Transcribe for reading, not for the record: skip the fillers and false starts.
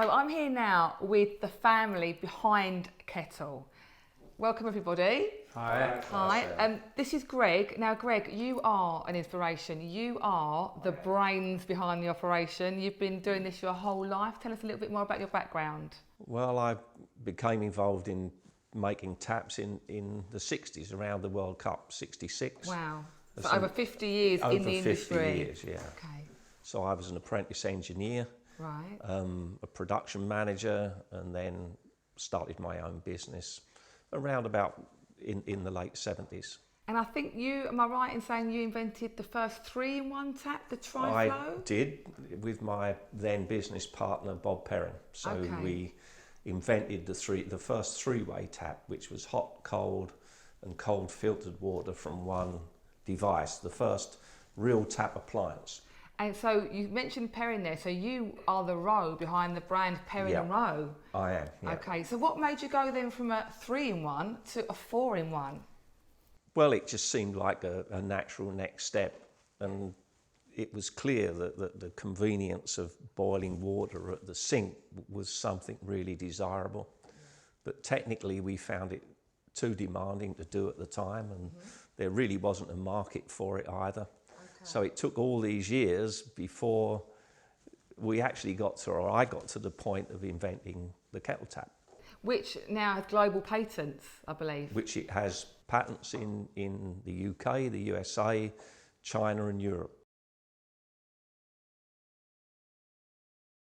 So I'm here now with the family behind Kettle. Welcome everybody. Hi. Hi. This is Greg. Now Greg, you are an inspiration. You are the brains behind the operation. You've been doing this your whole life. Tell us a little bit more about your background. Well, I became involved in making taps in the 60s, around the World Cup, 66. Wow. So over 50 years in the industry. Over 50 years, yeah. Okay. So I was an apprentice engineer, Right. a production manager, and then started my own business around about in the late 70s. And I think you, am I right in saying you invented the first 3-in-1 tap, the Triflow? I did, with my then business partner Bob Perrin. So we invented the first three-way tap, which was hot, cold and cold filtered water from one device, the first real tap appliance. And so you mentioned Perrin there, so you are the Rowe behind the brand Perrin and Rowe. I am, yeah. Okay, so what made you go then from a 3-in-1 to a 4-in-1? Well, it just seemed like a natural next step, and it was clear that the convenience of boiling water at the sink was something really desirable. But technically we found it too demanding to do at the time, and there really wasn't a market for it either. So it took all these years before we actually got to, or I got to the point of inventing the kettle tap. Which now has global patents, I believe. Which it has patents in the UK, the USA, China and Europe.